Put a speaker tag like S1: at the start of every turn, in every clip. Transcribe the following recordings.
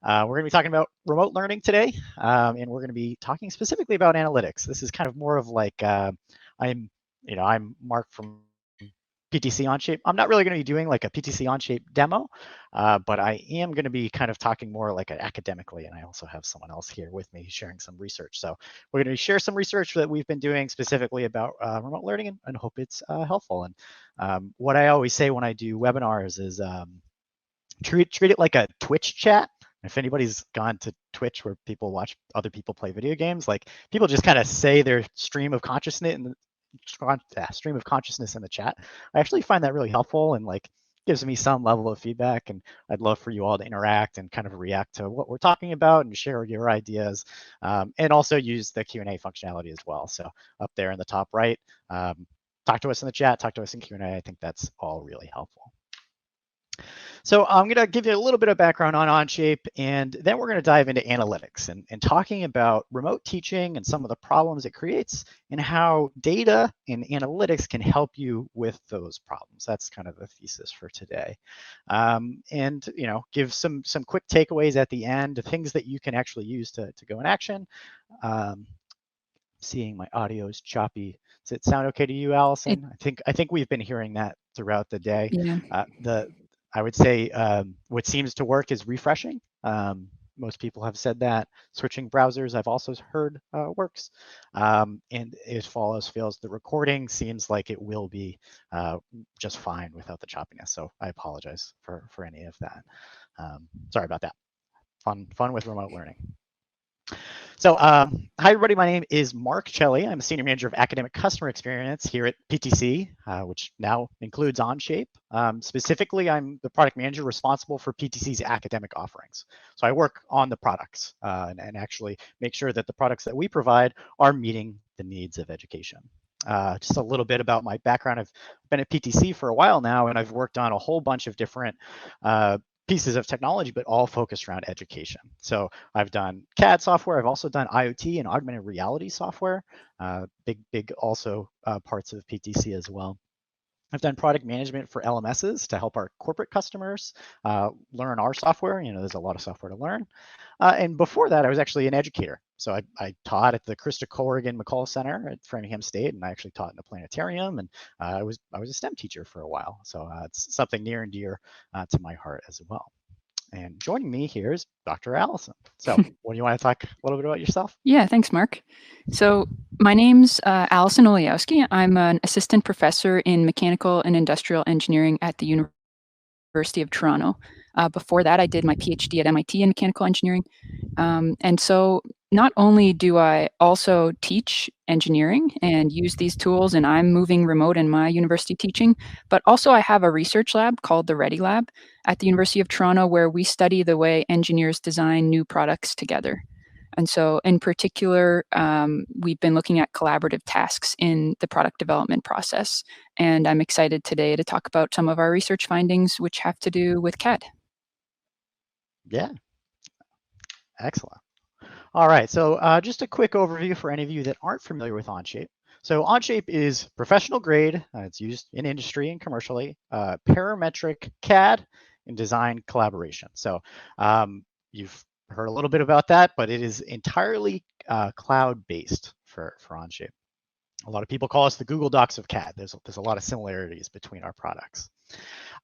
S1: We're going to be talking about remote learning today, and we're going to be talking specifically about analytics. This is kind of more of like I'm Mark from PTC Onshape. I'm not really going to be doing like a PTC Onshape demo, but I am going to be kind of talking more like academically, and I also have someone else here with me sharing some research. So we're going to share some research that we've been doing specifically about remote learning, and hope it's helpful. And what I always say when I do webinars is treat it like a Twitch chat. If anybody's gone to Twitch where people watch other people play video games, like people just kind of say their stream of consciousness in the chat. I actually find that really helpful and like gives me some level of feedback. And I'd love for you all to interact and kind of react to what we're talking about and share your ideas, and also use the Q&A functionality as well. So up there in the top right, talk to us in the chat, talk to us in Q&A. I think that's all really helpful. So I'm going to give you a little bit of background on Onshape, and then we're going to dive into analytics and talking about remote teaching and some of the problems it creates and how data and analytics can help you with those problems. That's kind of the thesis for today. And give some quick takeaways at the end, things that you can actually use to go in action. Seeing my audio is choppy. Does it sound okay to you, Allison? I think we've been hearing that throughout the day.
S2: Yeah.
S1: I would say what seems to work is refreshing. Most people have said that. Switching browsers, I've also heard works. And if all else fails, the recording seems like it will be just fine without the choppiness. So I apologize for any of that. Sorry about that. Fun with remote learning. So hi, everybody. My name is Mark Celli. I'm a Senior Manager of Academic Customer Experience here at PTC, which now includes Onshape. Specifically, I'm the product manager responsible for PTC's academic offerings. So I work on the products and actually make sure that the products that we provide are meeting the needs of education. Just a little bit about my background. I've been at PTC for a while now, and I've worked on a whole bunch of different pieces of technology, but all focused around education. So I've done CAD software. I've also done IoT and augmented reality software, big also parts of PTC as well. I've done product management for LMSs to help our corporate customers learn our software. There's a lot of software to learn. And before that, I was actually an educator. So I taught at the Krista Corrigan McCall Center at Framingham State, and I actually taught in a planetarium, and I was a STEM teacher for a while. So it's something near and dear to my heart as well. And joining me here is Dr. Allison. So what do you want to talk a little bit about yourself?
S2: Yeah, thanks, Mark. So my name's Alison Olechowski. I'm an assistant professor in mechanical and industrial engineering at the University of Toronto. Before that, I did my PhD at MIT in mechanical engineering. And so not only do I also teach engineering and use these tools, and I'm moving remote in my university teaching, but also I have a research lab called the Ready Lab at the University of Toronto, where we study the way engineers design new products together. And so in particular, we've been looking at collaborative tasks in the product development process. And I'm excited today to talk about some of our research findings, which have to do with CAD.
S1: Yeah, excellent. All right, so just a quick overview for any of you that aren't familiar with Onshape. So Onshape is professional grade. It's used in industry and commercially, parametric CAD and design collaboration. So you've heard a little bit about that, but it is entirely cloud-based for Onshape. A lot of people call us the Google Docs of CAD. There's a lot of similarities between our products.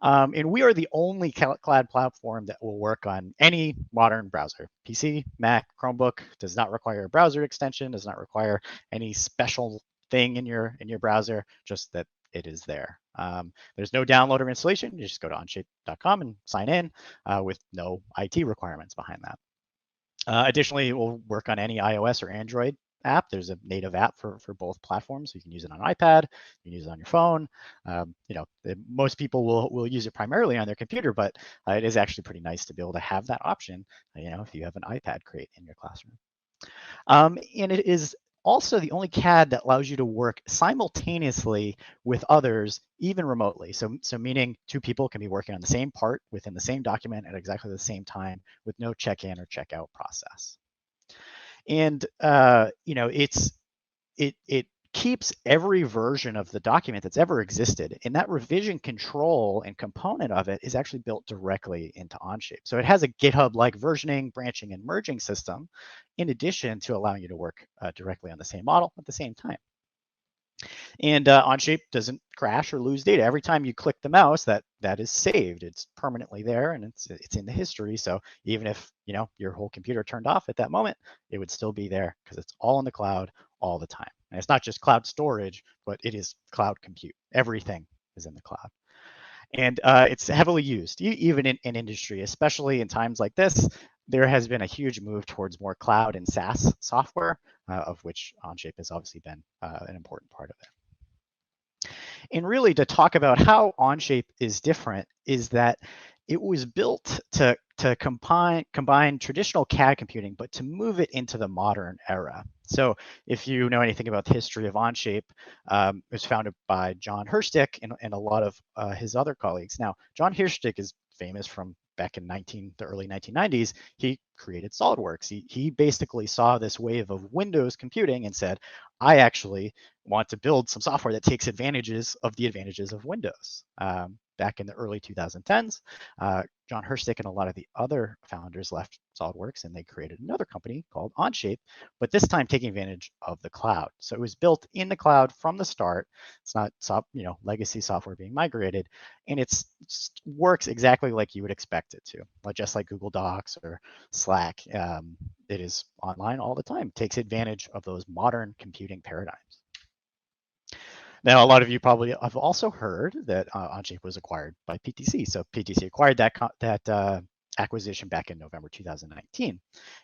S1: And we are the only cloud platform that will work on any modern browser. PC, Mac, Chromebook, does not require a browser extension, does not require any special thing in your browser, just that it is there. There's no download or installation. You just go to onshape.com and sign in with no IT requirements behind that. Additionally, it will work on any iOS or Android app. There's a native app for both platforms. So you can use it on iPad, you can use it on your phone. Most people will use it primarily on their computer, but it is actually pretty nice to be able to have that option, if you have an iPad crate in your classroom. And it is also the only CAD that allows you to work simultaneously with others, even remotely. So meaning two people can be working on the same part within the same document at exactly the same time with no check-in or check-out process. And it keeps every version of the document that's ever existed, and that revision control and component of it is actually built directly into Onshape. So it has a GitHub-like versioning, branching, and merging system, in addition to allowing you to work directly on the same model at the same time. And Onshape doesn't crash or lose data. Every time you click the mouse, that is saved. It's permanently there, and it's in the history. So even if your whole computer turned off at that moment, it would still be there because it's all in the cloud all the time. And it's not just cloud storage, but it is cloud compute. Everything is in the cloud. And it's heavily used, even in industry, especially in times like this. There has been a huge move towards more cloud and SaaS software, of which Onshape has obviously been an important part of it. And really, to talk about how Onshape is different is that it was built to combine traditional CAD computing, but to move it into the modern era. So if you know anything about the history of Onshape, it was founded by John Hirschtick and a lot of his other colleagues. Now, John Hirschtick is famous from back in the early 1990s. He created SolidWorks. He basically saw this wave of Windows computing and said, I actually want to build some software that takes advantages of the advantages of Windows. Back in the early 2010s, John Hirschtick and a lot of the other founders left SolidWorks, and they created another company called Onshape, but this time taking advantage of the cloud. So it was built in the cloud from the start. It's not legacy software being migrated, and it works exactly like you would expect it to, just like Google Docs or Slack. It is online all the time. It takes advantage of those modern computing paradigms. Now, a lot of you probably have also heard that Onshape was acquired by PTC. So PTC acquired that acquisition back in November 2019.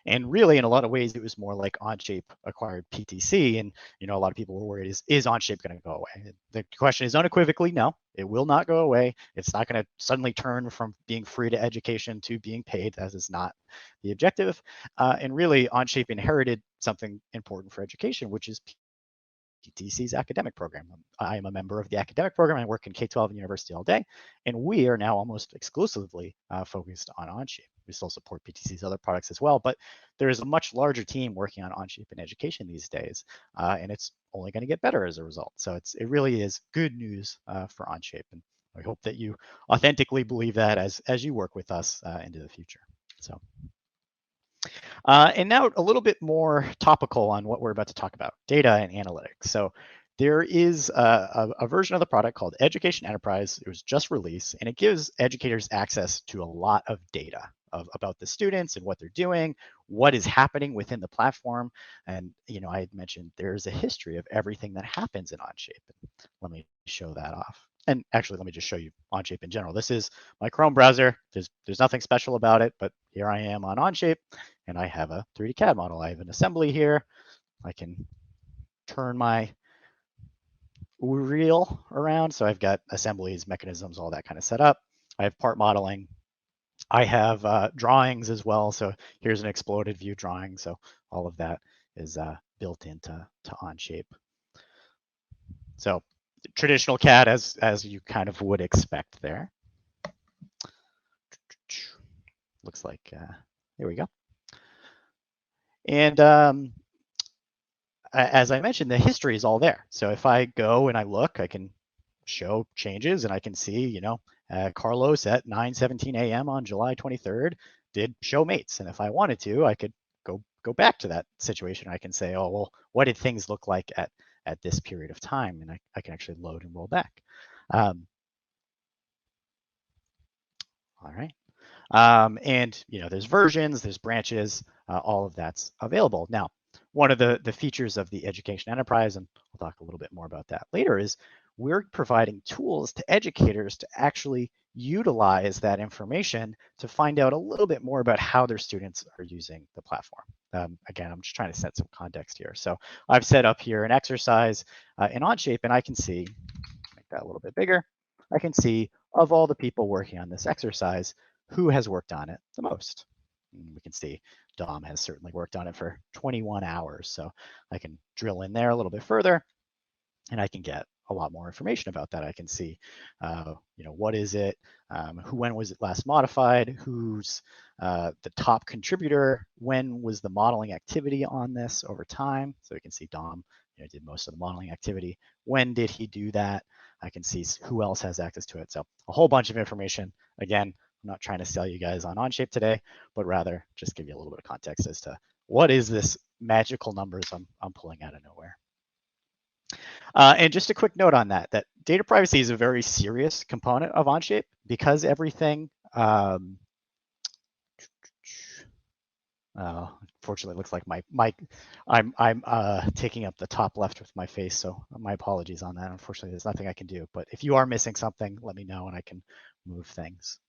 S1: And really, in a lot of ways, it was more like Onshape acquired PTC. And a lot of people were worried, is Onshape going to go away? The question is unequivocally, no, it will not go away. It's not going to suddenly turn from being free to education to being paid. That is not the objective. And really, Onshape inherited something important for education, which is PTC's academic program. I am a member of the academic program. I work in K-12 and university all day, and we are now almost exclusively focused on Onshape. We still support PTC's other products as well, but there is a much larger team working on Onshape in education these days, and it's only going to get better as a result. So it really is good news for Onshape, and I hope that you authentically believe that as you work with us into the future. So. And now a little bit more topical on what we're about to talk about, data and analytics. So there is a version of the product called Education Enterprise. It was just released, and it gives educators access to a lot of data about the students and what they're doing, what is happening within the platform. And I had mentioned there's a history of everything that happens in Onshape. Let me show that off. And actually, let me just show you Onshape in general. This is my Chrome browser. There's nothing special about it, but here I am on Onshape, and I have a 3D CAD model. I have an assembly here. I can turn my reel around, so I've got assemblies, mechanisms, all that kind of set up. I have part modeling. I have drawings as well. So here's an exploded view drawing. So all of that is built into Onshape. So traditional CAD as you kind of would expect there. Looks like, there we go. And as I mentioned, the history is all there. So if I go and I look, I can show changes, and I can see, Carlos at 9:17 a.m. on July 23rd did show mates. And if I wanted to, I could go back to that situation. I can say, oh, well, what did things look like at this period of time? And I can actually load and roll back. All right. And there's versions, there's branches, all of that's available. Now, one of the features of the Education Enterprise, and we'll talk a little bit more about that later, is we're providing tools to educators to actually utilize that information to find out a little bit more about how their students are using the platform. Again, I'm just trying to set some context here. So I've set up here an exercise in Onshape, and I can see, make that a little bit bigger, I can see of all the people working on this exercise, who has worked on it the most. And we can see Dom has certainly worked on it for 21 hours. So I can drill in there a little bit further, and I can get a lot more information about that. I can see, what is it? When was it last modified? Who's the top contributor? When was the modeling activity on this over time? So we can see Dom, did most of the modeling activity. When did he do that? I can see who else has access to it. So a whole bunch of information. Again, I'm not trying to sell you guys on Onshape today, but rather just give you a little bit of context as to what is this magical numbers I'm pulling out of nowhere. And just a quick note on that data privacy is a very serious component of Onshape because everything, unfortunately, it looks like I'm taking up the top left with my face, so my apologies on that. Unfortunately, there's nothing I can do. But if you are missing something, let me know and I can move things.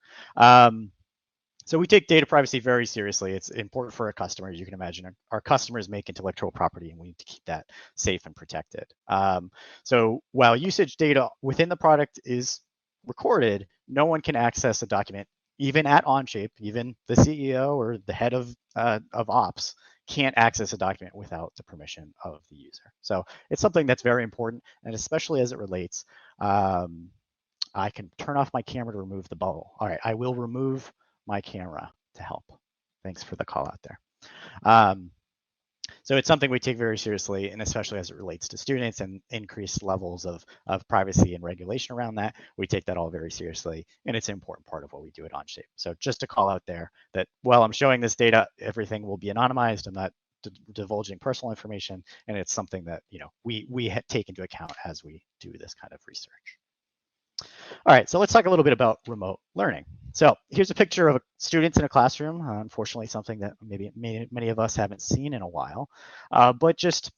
S1: So we take data privacy very seriously. It's important for our customers. You can imagine our customers make intellectual property, and we need to keep that safe and protected. So while usage data within the product is recorded, no one can access a document, even at Onshape. Even the CEO or the head of ops can't access a document without the permission of the user. So it's something that's very important, and especially as it relates. I can turn off my camera to remove the bubble. All right, I will remove my camera to help. Thanks for the call out there. So it's something we take very seriously, and especially as it relates to students and increased levels of privacy and regulation around that, we take that all very seriously, and it's an important part of what we do at Onshape. So just to call out there that while I'm showing this data, everything will be anonymized. I'm not divulging personal information, and it's something that we take into account as we do this kind of research. All right, so let's talk a little bit about remote learning. So here's a picture of students in a classroom, unfortunately something that maybe many of us haven't seen in a while, but just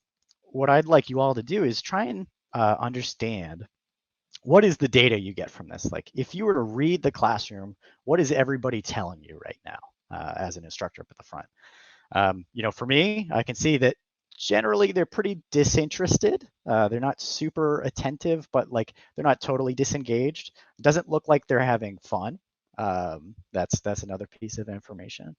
S1: what I'd like you all to do is try and understand what is the data you get from this. Like if you were to read the classroom, what is everybody telling you right now as an instructor up at the front? For me, I can see that generally they're pretty disinterested. They're not super attentive, but like they're not totally disengaged. It doesn't look like they're having fun. That's another piece of information.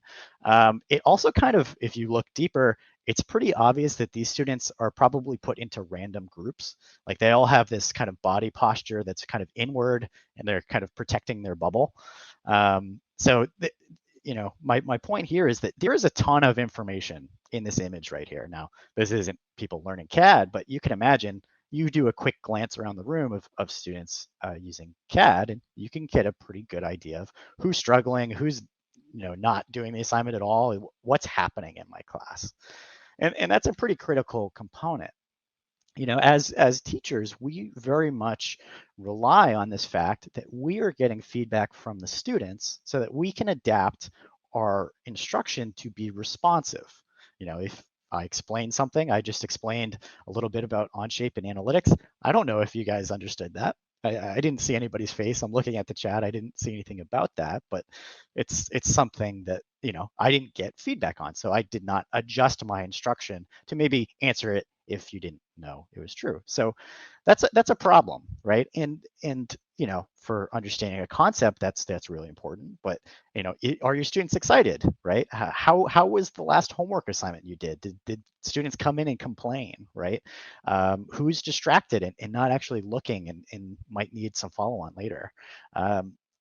S1: It also kind of, if you look deeper, it's pretty obvious that these students are probably put into random groups. Like they all have this kind of body posture that's kind of inward, and they're kind of protecting their bubble. My point here is that there is a ton of information in this image right here. Now, this isn't people learning CAD, but you can imagine you do a quick glance around the room of students using CAD, and you can get a pretty good idea of who's struggling, who's not doing the assignment at all, what's happening in my class. And that's a pretty critical component. As teachers, we very much rely on this fact that we are getting feedback from the students so that we can adapt our instruction to be responsive. If I explain something, I just explained a little bit about Onshape and analytics. I don't know if you guys understood that. I didn't see anybody's face. I'm looking at the chat. I didn't see anything about that, but it's something that I didn't get feedback on. So I did not adjust my instruction to maybe answer it if you didn't know it was true. So that's a problem, right? And for understanding a concept, that's really important. But are your students excited, right? How was the last homework assignment you did? Did students come in and complain, right? Who's distracted and not actually looking and might need some follow-on later?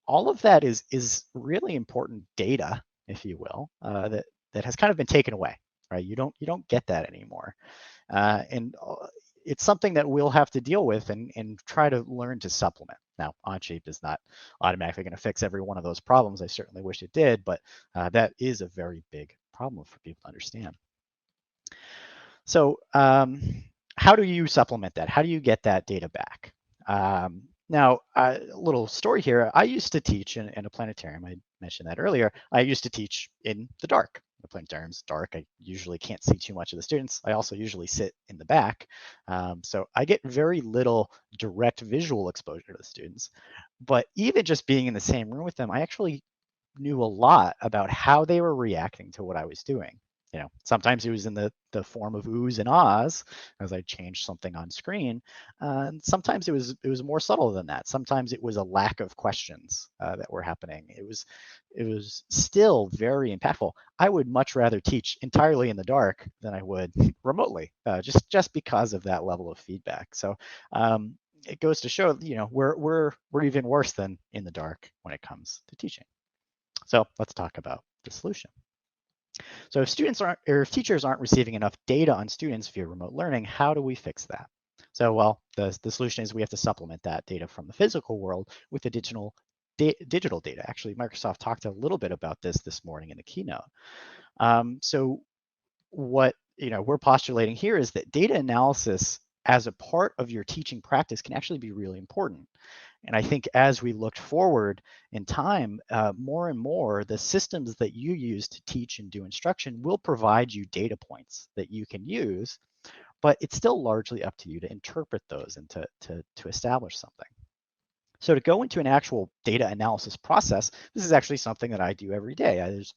S1: All of that is really important data, if you will, that has kind of been taken away, right? You don't get that anymore. And it's something that we'll have to deal with and try to learn to supplement. Now, Onshape is not automatically going to fix every one of those problems. I certainly wish it did, but that is a very big problem for people to understand. So how do you supplement that? How do you get that data back? Now, a little story here. I used to teach in a planetarium. I mentioned that earlier. I used to teach in the dark. The planetarium's dark. I usually can't see too much of the students. I also usually sit in the back. So I get very little direct visual exposure to the students. But even just being in the same room with them, I actually knew a lot about how they were reacting to what I was doing. Sometimes it was in the form of oohs and ahs as I changed something on screen. And sometimes it was more subtle than that. Sometimes it was a lack of questions that were happening. It was still very impactful. I would much rather teach entirely in the dark than I would remotely, just because of that level of feedback. So it goes to show, we're even worse than in the dark when it comes to teaching. So let's talk about the solution. So if students aren't, or if teachers aren't receiving enough data on students via remote learning, how do we fix that? So, well, the solution is we have to supplement that data from the physical world with the digital data. Actually, Microsoft talked a little bit about this morning in the keynote. So what we're postulating here is that data analysis as a part of your teaching practice can actually be really important. And I think as we look forward in time, more and more, the systems that you use to teach and do instruction will provide you data points that you can use, but it's still largely up to you to interpret those and to establish something. So to go into an actual data analysis process, this is actually something that I do every day. There's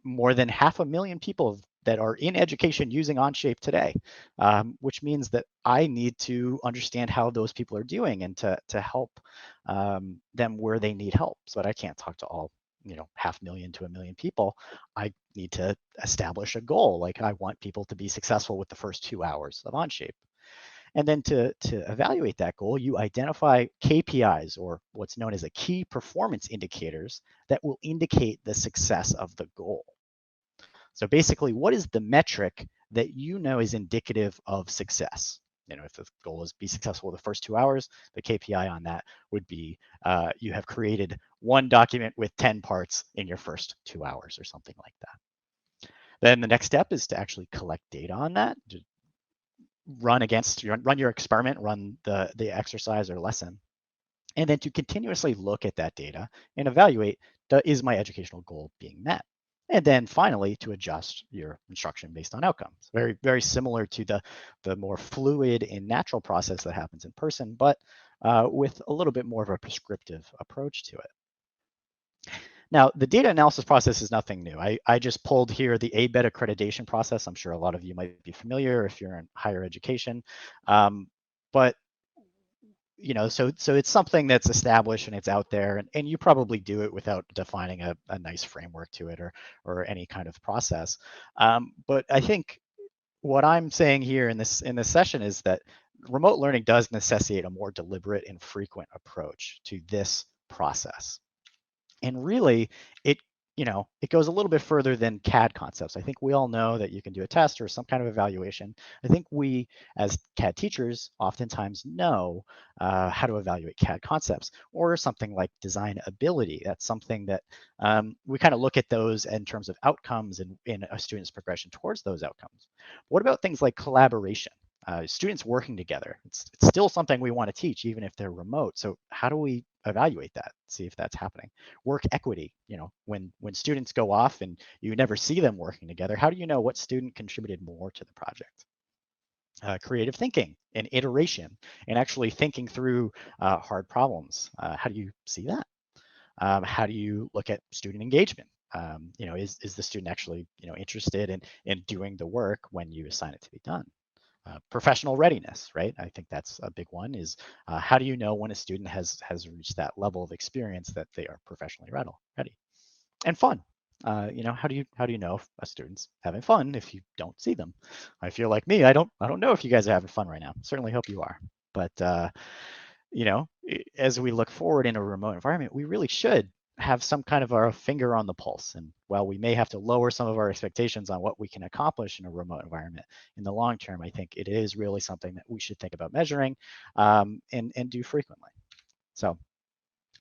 S1: more than 500,000 people that are in education using Onshape today, which means that I need to understand how those people are doing and to help them where they need help. So that I can't talk to all 500,000 to 1 million people. I need to establish a goal. Like I want people to be successful with the first 2 hours of Onshape. And then to evaluate that goal, you identify KPIs, or what's known as a key performance indicators, that will indicate the success of the goal. So basically, what is the metric that is indicative of success? If the goal is be successful the first 2 hours, the KPI on that would be you have created one document with 10 parts in your first 2 hours or something like that. Then the next step is to actually collect data on that, run your experiment, run the exercise or lesson, and then to continuously look at that data and evaluate, is my educational goal being met? And then finally, to adjust your instruction based on outcomes. Very, very similar to the more fluid and natural process that happens in person, but with a little bit more of a prescriptive approach to it. Now, the data analysis process is nothing new. I just pulled here the ABET accreditation process. I'm sure a lot of you might be familiar if you're in higher education. But so it's something that's established and it's out there, and you probably do it without defining a nice framework to it or any kind of process. But I think what I'm saying here in this session is that remote learning does necessitate a more deliberate and frequent approach to this process. And really, it goes a little bit further than CAD concepts. I think we all know that you can do a test or some kind of evaluation. I think we, as CAD teachers, oftentimes know how to evaluate CAD concepts, or something like design ability. That's something that we kind of look at those in terms of outcomes in a student's progression towards those outcomes. What about things like collaboration? Students working together. It's still something we want to teach, even if they're remote. So how do we evaluate that, see if that's happening? Work equity, when students go off and you never see them working together, how do you know what student contributed more to the project? Creative thinking and iteration, and actually thinking through hard problems. How do you see that? How do you look at student engagement? Is the student actually interested in doing the work when you assign it to be done? Professional readiness, right? I think that's a big one, is how do you know when a student has reached that level of experience that they are professionally ready? And fun. How do you know if a student's having fun if you don't see them? If you're like me, I don't know if you guys are having fun right now. Certainly hope you are. But as we look forward in a remote environment, we really should have some kind of our finger on the pulse. And while we may have to lower some of our expectations on what we can accomplish in a remote environment, in the long term, I think it is really something that we should think about measuring and do frequently. So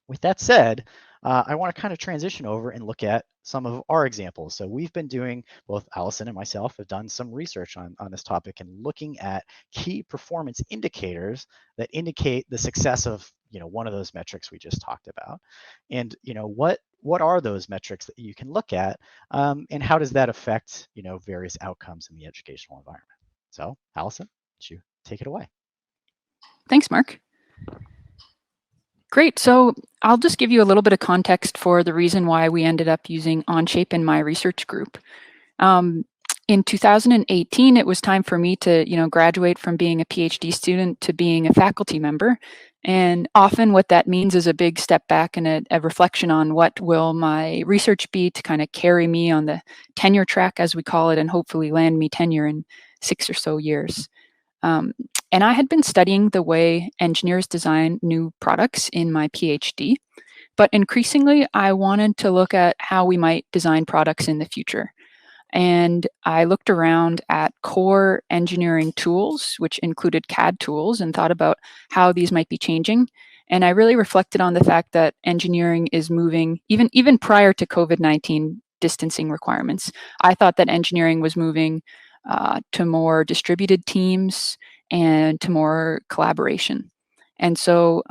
S1: with that said, I want to kind of transition over and look at some of our examples. So we've been doing, both Alison and myself have done some research on this topic and looking at key performance indicators that indicate the success of one of those metrics we just talked about. And what are those metrics that you can look at, and how does that affect various outcomes in the educational environment? So Alison, would you take it away?
S2: Thanks, Mark. Great. So I'll just give you a little bit of context for the reason why we ended up using Onshape in my research group. In 2018, it was time for me to, graduate from being a PhD student to being a faculty member. And often what that means is a big step back and a reflection on what will my research be to kind of carry me on the tenure track, as we call it, and hopefully land me tenure in 6 or so years. And I had been studying the way engineers design new products in my PhD, but increasingly I wanted to look at how we might design products in the future. And I looked around at core engineering tools, which included CAD tools, and thought about how these might be changing. And I really reflected on the fact that engineering is moving, even prior to COVID-19 distancing requirements. I thought that engineering was moving to more distributed teams and to more collaboration. And so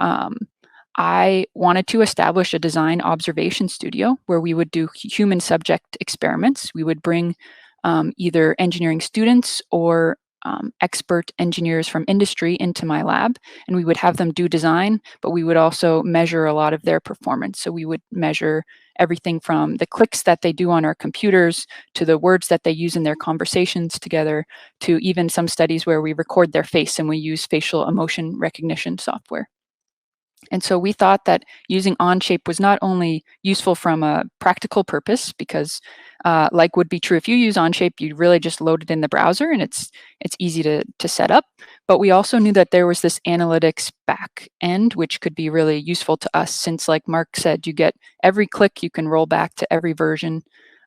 S2: I wanted to establish a design observation studio where we would do human subject experiments. We would bring either engineering students or expert engineers from industry into my lab, and we would have them do design, but we would also measure a lot of their performance. So we would measure everything from the clicks that they do on our computers to the words that they use in their conversations together, to even some studies where we record their face and we use facial emotion recognition software. And so we thought that using Onshape was not only useful from a practical purpose, because like would be true if you use Onshape, you really just load it in the browser and it's easy to set up. But we also knew that there was this analytics back end, which could be really useful to us, since like Mark said, you get every click, you can roll back to every version.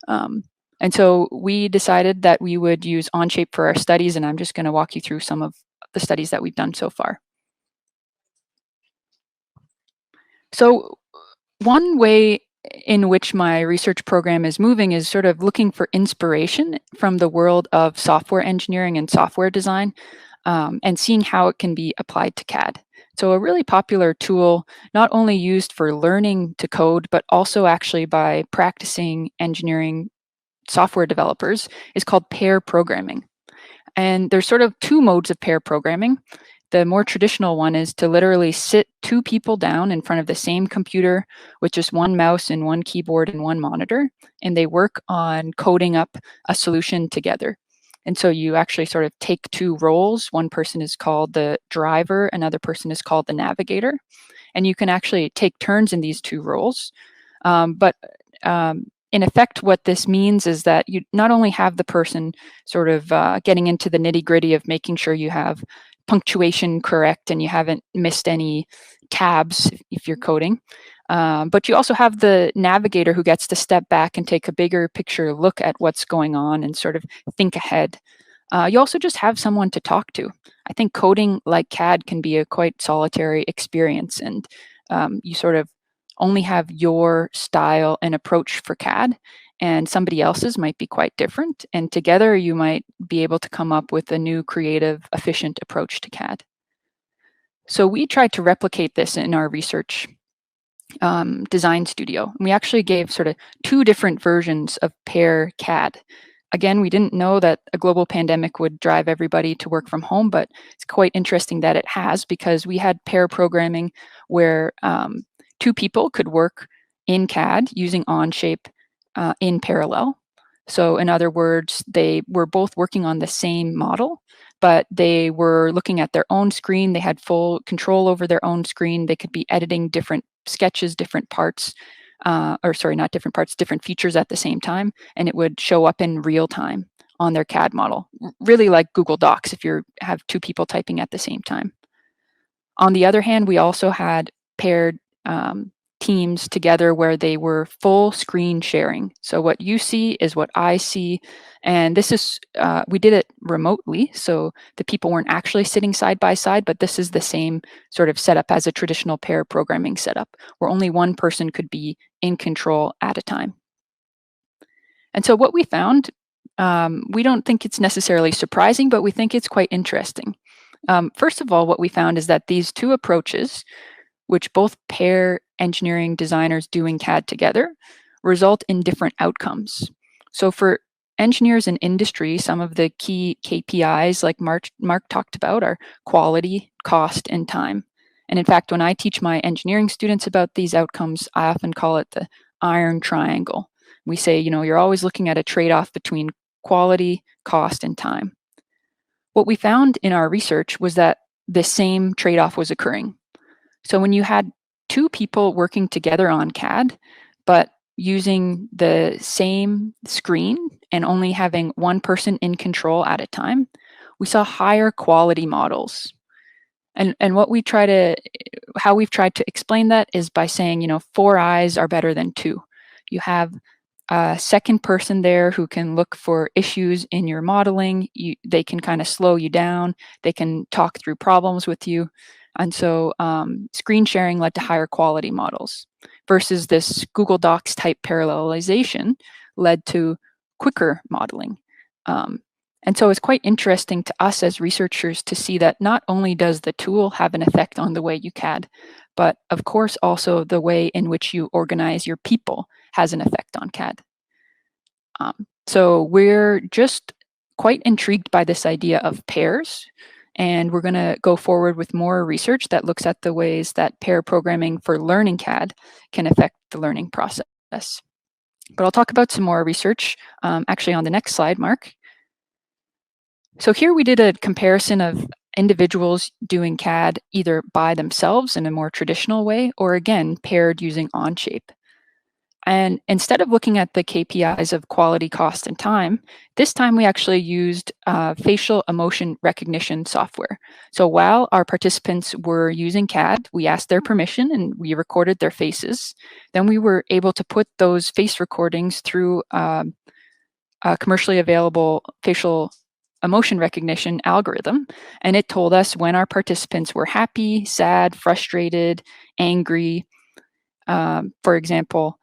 S2: And so we decided that we would use Onshape for our studies, and I'm just going to walk you through some of the studies that we've done so far. So one way in which my research program is moving is sort of looking for inspiration from the world of software engineering and software design, and seeing how it can be applied to CAD. So a really popular tool, not only used for learning to code, but also actually by practicing engineering software developers, is called pair programming. And there's sort of two modes of pair programming. The more traditional one is to literally sit two people down in front of the same computer with just one mouse and one keyboard and one monitor, and they work on coding up a solution together. And so you actually sort of take two roles. One person is called the driver, another person is called the navigator. And you can actually take turns in these two roles. But in effect, what this means is that you not only have the person sort of getting into the nitty gritty of making sure you have punctuation correct and you haven't missed any tabs if you're coding, but you also have the navigator who gets to step back and take a bigger picture look at what's going on and sort of think ahead. You also just have someone to talk to. I think coding like CAD can be a quite solitary experience, and you sort of only have your style and approach for CAD, and somebody else's might be quite different. And together you might be able to come up with a new creative, efficient approach to CAD. So we tried to replicate this in our research design studio. We actually gave sort of two different versions of pair CAD. Again, we didn't know that a global pandemic would drive everybody to work from home, but it's quite interesting that it has, because we had pair programming where two people could work in CAD using Onshape in parallel. So in other words, they were both working on the same model, but they were looking at their own screen. They had full control over their own screen. They could be editing different sketches, different parts, or sorry, not different parts, different features at the same time, and it would show up in real time on their CAD model, really like Google Docs if you have two people typing at the same time. On the other hand, we also had paired teams together where they were full screen sharing. So what you see is what I see. And this is, we did it remotely. So the people weren't actually sitting side by side, but this is the same sort of setup as a traditional pair programming setup, where only one person could be in control at a time. And so what we found, we don't think it's necessarily surprising, but we think it's quite interesting. First of all, what we found is that these two approaches, which both pair engineering designers doing CAD together, result in different outcomes. So for engineers in industry, some of the key KPIs, like Mark talked about, are quality, cost, and time. And in fact, when I teach my engineering students about these outcomes, I often call it the iron triangle. We say, you're always looking at a trade-off between quality, cost, and time. What we found in our research was that the same trade-off was occurring. So when you had two people working together on CAD, but using the same screen and only having one person in control at a time, we saw higher quality models. And how we've tried to explain that is by saying, 4 eyes are better than 2. You have a second person there who can look for issues in your modeling. They can kind of slow you down. They can talk through problems with you. And so screen sharing led to higher quality models versus this Google Docs type parallelization led to quicker modeling. And so it's quite interesting to us as researchers to see that not only does the tool have an effect on the way you CAD, but of course also the way in which you organize your people has an effect on CAD. So we're just quite intrigued by this idea of pairs, and we're going to go forward with more research that looks at the ways that pair programming for learning CAD can affect the learning process. But I'll talk about some more research actually on the next slide, Mark. So here we did a comparison of individuals doing CAD either by themselves in a more traditional way or again paired using Onshape. And instead of looking at the KPIs of quality, cost, and time, this time we actually used facial emotion recognition software. So while our participants were using CAD, we asked their permission and we recorded their faces. Then we were able to put those face recordings through a commercially available facial emotion recognition algorithm, and it told us when our participants were happy, sad, frustrated, angry, for example.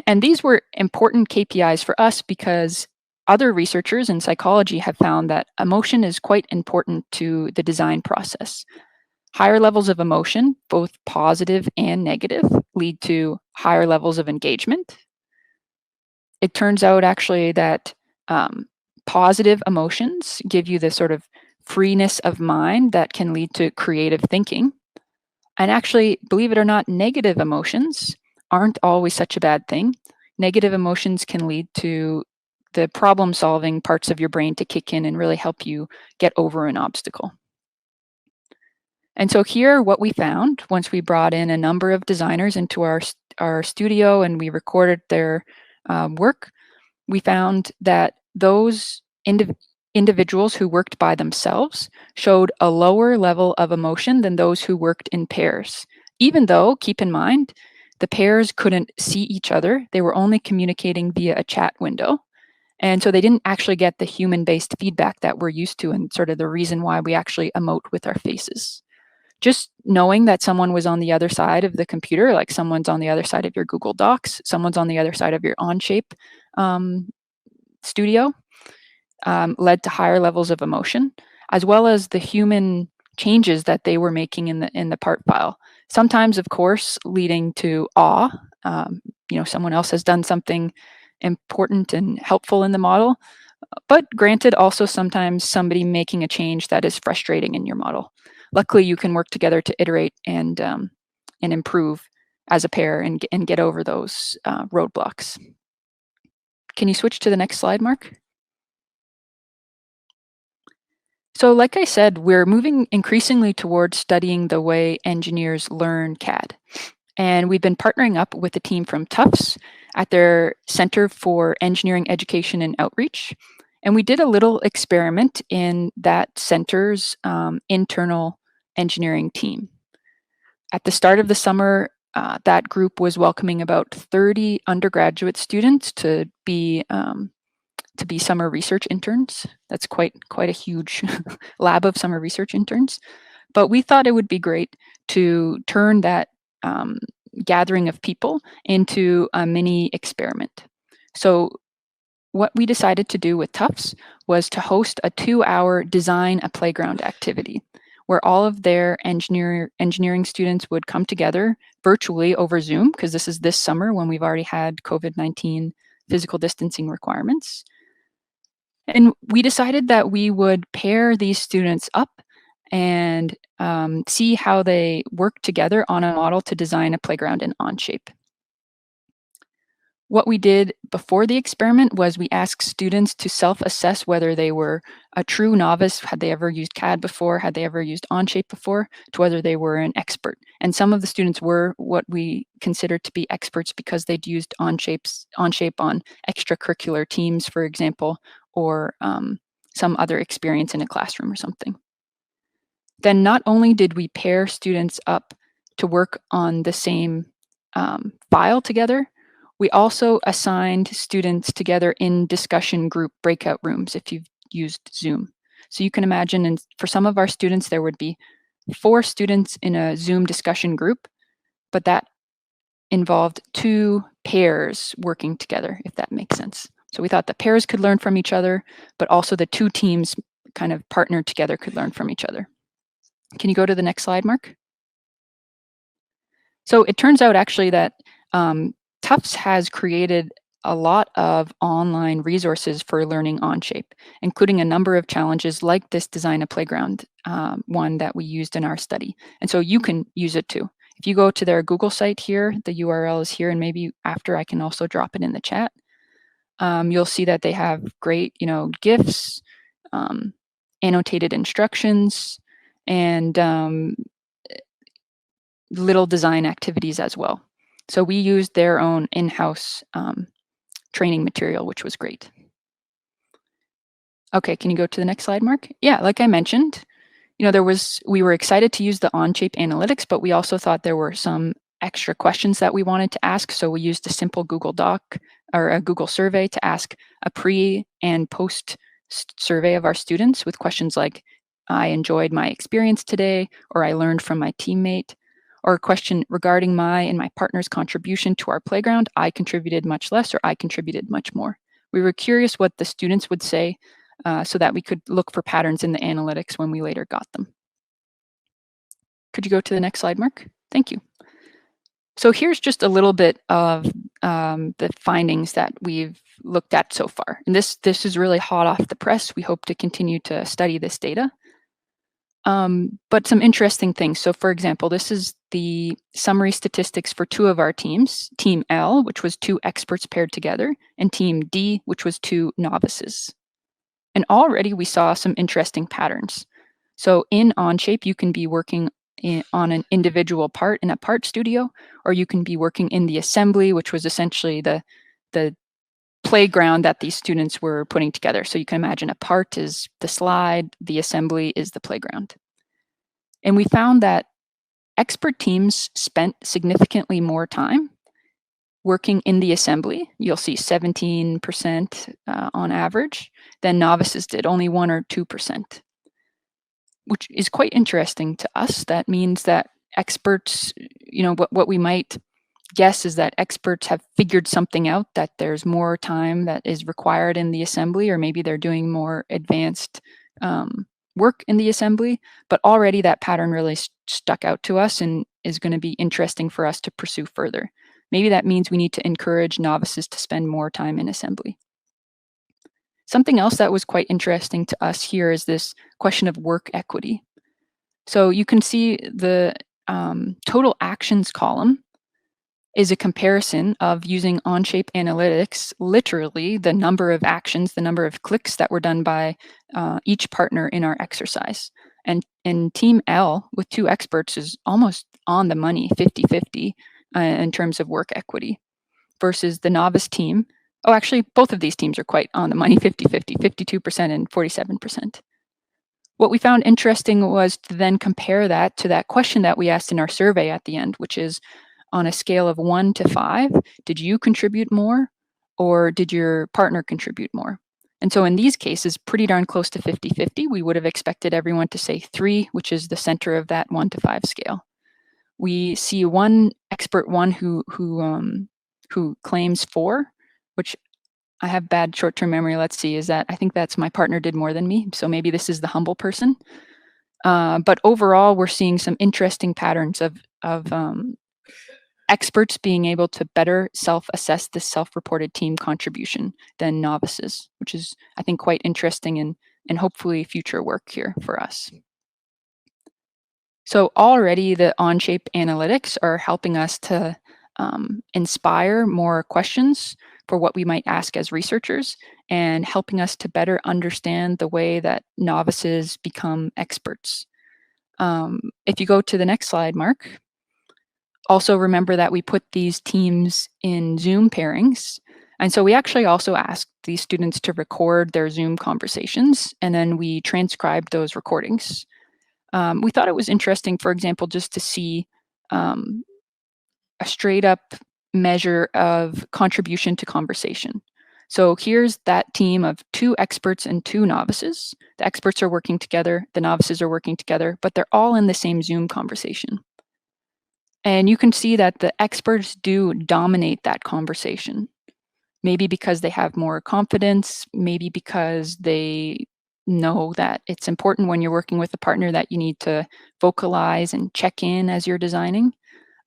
S2: And these were important KPIs for us because other researchers in psychology have found that emotion is quite important to the design process. Higher levels of emotion, both positive and negative, lead to higher levels of engagement. It turns out actually that positive emotions give you this sort of freeness of mind that can lead to creative thinking. And actually, believe it or not, negative emotions aren't always such a bad thing. Negative emotions can lead to the problem-solving parts of your brain to kick in and really help you get over an obstacle. And so here, what we found once we brought in a number of designers into our studio and we recorded their work, we found that those individuals who worked by themselves showed a lower level of emotion than those who worked in pairs, even though, keep in mind, the pairs couldn't see each other. They were only communicating via a chat window. And so they didn't actually get the human-based feedback that we're used to and sort of the reason why we actually emote with our faces. Just knowing that someone was on the other side of the computer, like someone's on the other side of your Google Docs, someone's on the other side of your Onshape studio, led to higher levels of emotion, as well as the human changes that they were making in the part file. Sometimes, of course, leading to awe. Someone else has done something important and helpful in the model. But granted, also sometimes somebody making a change that is frustrating in your model. Luckily, you can work together to iterate and improve as a pair and get over those roadblocks. Can you switch to the next slide, Mark? So like I said, we're moving increasingly towards studying the way engineers learn CAD. And we've been partnering up with a team from Tufts at their Center for Engineering Education and Outreach. And we did a little experiment in that center's internal engineering team. At the start of the summer, that group was welcoming about 30 undergraduate students to be summer research interns. That's quite a huge lab of summer research interns. But we thought it would be great to turn that gathering of people into a mini experiment. So what we decided to do with Tufts was to host a 2-hour design a playground activity where all of their engineering students would come together virtually over Zoom, because this is this summer when we've already had COVID-19 physical distancing requirements. And we decided that we would pair these students up and see how they work together on a model to design a playground in Onshape. What we did before the experiment was we asked students to self-assess whether they were a true novice, had they ever used CAD before, had they ever used Onshape before, to whether they were an expert. And some of the students were what we considered to be experts because they'd used Onshape on extracurricular teams, for example, or some other experience in a classroom or something. Then not only did we pair students up to work on the same file together, We also assigned students together in discussion group breakout rooms if you've used Zoom. So you can imagine, and for some of our students, there would be 4 students in a Zoom discussion group, but that involved 2 pairs working together, if that makes sense. So we thought the pairs could learn from each other, but also the 2 teams kind of partnered together could learn from each other. Can you go to the next slide, Mark? So it turns out actually that Tufts has created a lot of online resources for learning Onshape, including a number of challenges like this Design a Playground one that we used in our study. And so you can use it too. If you go to their Google site here, the URL is here, and maybe after I can also drop it in the chat. You'll see that they have great, GIFs, annotated instructions, and little design activities as well. So we used their own in-house training material, which was great. Okay, can you go to the next slide, Mark? Yeah, like I mentioned, we were excited to use the Onshape analytics, but we also thought there were some extra questions that we wanted to ask. So we used a simple Google Doc or a Google survey to ask a pre and post survey of our students with questions like, I enjoyed my experience today, or I learned from my teammate, or a question regarding my and my partner's contribution to our playground, I contributed much less or I contributed much more. We were curious what the students would say so that we could look for patterns in the analytics when we later got them. Could you go to the next slide, Mark? Thank you. So here's just a little bit of the findings that we've looked at so far. And this is really hot off the press. We hope to continue to study this data. But some interesting things. So for example, this is the summary statistics for 2 of our teams, Team L, which was 2 experts paired together, and Team D, which was 2 novices. And already we saw some interesting patterns. So in Onshape, you can be working on an individual part in a part studio, or you can be working in the assembly, which was essentially the playground that these students were putting together. So you can imagine a part is the slide, the assembly is the playground. And we found that expert teams spent significantly more time working in the assembly. You'll see 17% on average than novices did, only 1 or 2%, which is quite interesting to us. That means that experts, what we might guess is that experts have figured something out, that there's more time that is required in the assembly, or maybe they're doing more advanced work in the assembly, but already that pattern really stuck out to us and is going to be interesting for us to pursue further. Maybe that means we need to encourage novices to spend more time in assembly. Something else that was quite interesting to us here is this question of work equity. So you can see the total actions column is a comparison of using Onshape analytics, literally the number of actions, the number of clicks that were done by each partner in our exercise. And Team L with 2 experts is almost on the money, 50-50 in terms of work equity, versus the novice team. Oh, actually, both of these teams are quite on the money, 50-50, 52% and 47%. What we found interesting was to then compare that to that question that we asked in our survey at the end, which is, on a scale of 1 to 5, did you contribute more or did your partner contribute more? And so in these cases, pretty darn close to 50-50. We would have expected everyone to say 3, which is the center of that 1 to 5 scale. We see one expert one who claims 4, which I have bad short-term memory. Let's see, I think that's my partner did more than me. So maybe this is the humble person. But overall, we're seeing some interesting patterns of experts being able to better self-assess this self-reported team contribution than novices, which is, I think, quite interesting and hopefully future work here for us. So already the Onshape analytics are helping us to inspire more questions for what we might ask as researchers, and helping us to better understand the way that novices become experts. If you go to the next slide, Mark. Also remember that we put these teams in Zoom pairings. And so we actually also asked these students to record their Zoom conversations, and then we transcribed those recordings. We thought it was interesting, for example, just to see a straight up measure of contribution to conversation. So here's that team of 2 experts and 2 novices. The experts are working together, the novices are working together, but they're all in the same Zoom conversation. And you can see that the experts do dominate that conversation. Maybe because they have more confidence, maybe because they know that it's important when you're working with a partner that you need to vocalize and check in as you're designing.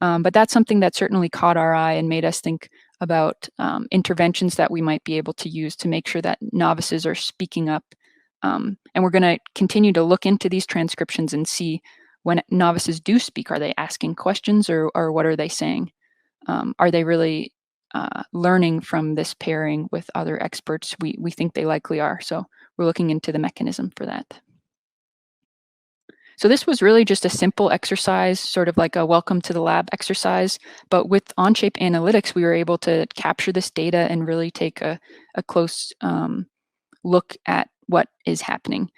S2: But that's something that certainly caught our eye and made us think about interventions that we might be able to use to make sure that novices are speaking up. And we're going to continue to look into these transcriptions and see when novices do speak, are they asking questions or what are they saying? Are they really learning from this pairing with other experts? We think they likely are. So we're looking into the mechanism for that. So this was really just a simple exercise, sort of like a welcome to the lab exercise. But with Onshape Analytics, we were able to capture this data and really take a close look at what is happening,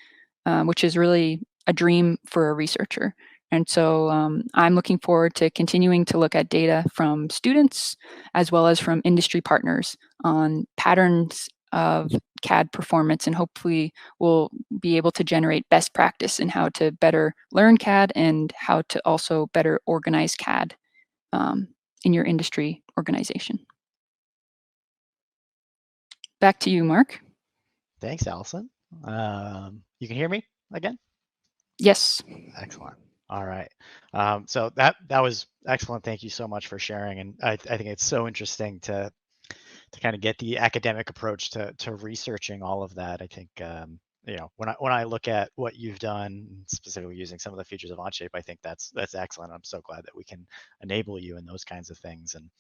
S2: which is really a dream for a researcher. And so I'm looking forward to continuing to look at data from students as well as from industry partners on patterns of CAD performance, and hopefully we'll be able to generate best practice in how to better learn CAD and how to also better organize CAD in your industry organization. Back to you, Mark.
S1: Thanks, Allison. You can hear me again?
S2: Yes.
S1: Excellent. All right. So that was excellent. Thank you so much for sharing. And I think it's so interesting to kind of get the academic approach to researching all of that. I think when I look at what you've done, specifically using some of the features of Onshape, I think that's excellent. I'm so glad that we can enable you in those kinds of things. And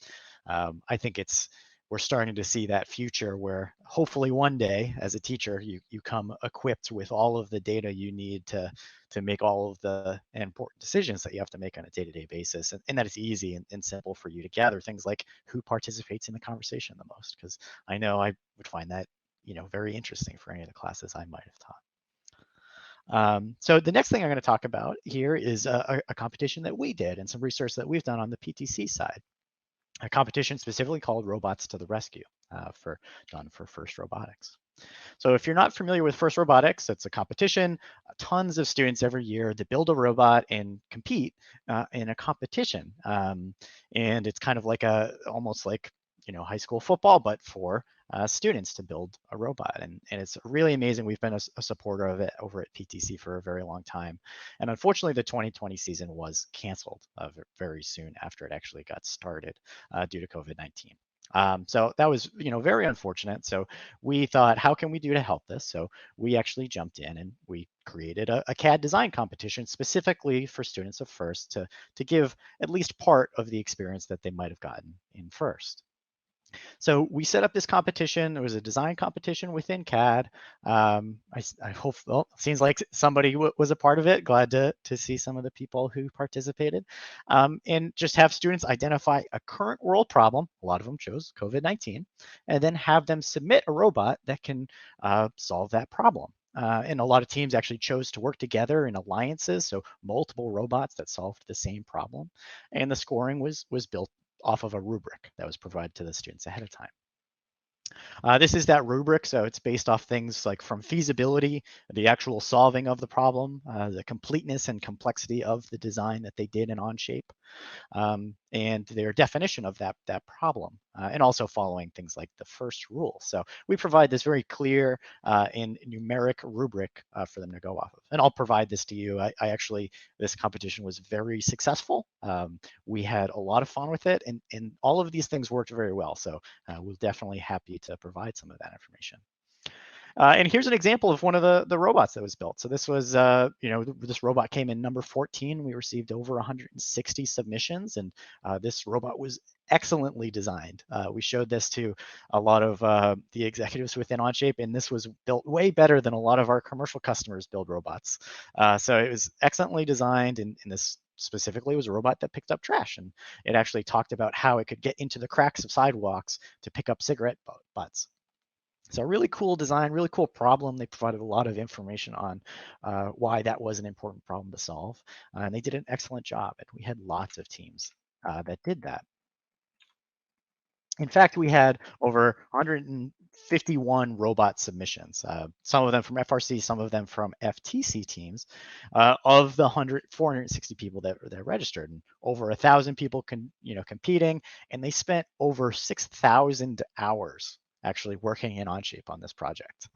S1: I think we're starting to see that future where hopefully one day as a teacher you come equipped with all of the data you need to make all of the important decisions that you have to make on a day-to-day basis, and that it's easy and simple for you to gather things like who participates in the conversation the most, because I know I would find that very interesting for any of the classes I might have taught. So the next thing I'm going to talk about here is a competition that we did and some research that we've done on the PTC side. A competition specifically called Robots to the Rescue, done for FIRST Robotics. So if you're not familiar with FIRST Robotics, it's a competition, tons of students every year that build a robot and compete in a competition. And it's kind of like almost like high school football, but for students to build a robot. And it's really amazing. We've been a supporter of it over at PTC for a very long time. And unfortunately, the 2020 season was canceled very soon after it actually got started due to COVID-19. So that was, very unfortunate. So we thought, how can we do to help this? So we actually jumped in and we created a CAD design competition specifically for students of FIRST to give at least part of the experience that they might have gotten in FIRST. So we set up this competition. There was a design competition within CAD. I hope, well, seems like somebody was a part of it. Glad to see some of the people who participated. And just have students identify a current world problem. A lot of them chose COVID-19, and then have them submit a robot that can solve that problem. And a lot of teams actually chose to work together in alliances, so multiple robots that solved the same problem. And the scoring was built off of a rubric that was provided to the students ahead of time. This is that rubric, so it's based off things like from feasibility, the actual solving of the problem, the completeness and complexity of the design that they did in Onshape, and their definition of that problem, and also following things like the first rule. So we provide this very clear and numeric rubric for them to go off of. And I'll provide this to you. I actually, this competition was very successful. We had a lot of fun with it, and all of these things worked very well. So we're definitely happy to provide some of that information. And here's an example of one of the robots that was built. So this was, this robot came in number 14. We received over 160 submissions, and this robot was excellently designed. We showed this to a lot of the executives within Onshape, and this was built way better than a lot of our commercial customers build robots. So it was excellently designed, and this specifically was a robot that picked up trash, and it actually talked about how it could get into the cracks of sidewalks to pick up cigarette butts. So really cool design, really cool problem. They provided a lot of information on why that was an important problem to solve. And they did an excellent job. And we had lots of teams that did that. In fact, we had over 151 robot submissions, some of them from FRC, some of them from FTC teams, of the 460 people that registered, and over 1,000 people competing, and they spent over 6,000 hours actually working in Onshape on this project,